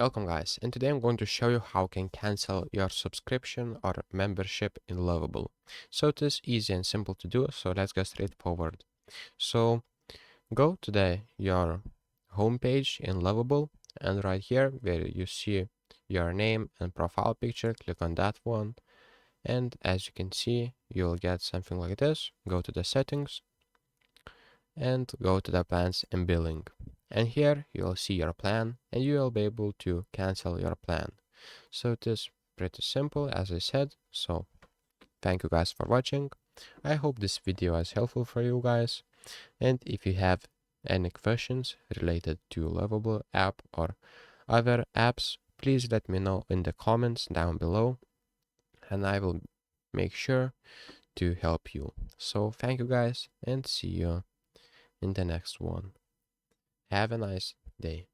Welcome guys, and today I'm going to show you how you can cancel your subscription or membership in Lovable. So it is easy and simple to do, so let's go straight forward. So go to your homepage in Lovable, and right here where you see your name and profile picture, click on that one, and as you can see you'll get something like this. Go to the settings and go to the plans and billing. And here you'll see your plan and you will be able to cancel your plan. So it is pretty simple as I said. So thank you guys for watching. I hope this video is helpful for you guys. And if you have any questions related to Lovable app or other apps, please let me know in the comments down below and I will make sure to help you. So thank you guys and see you in the next one. Have a nice day.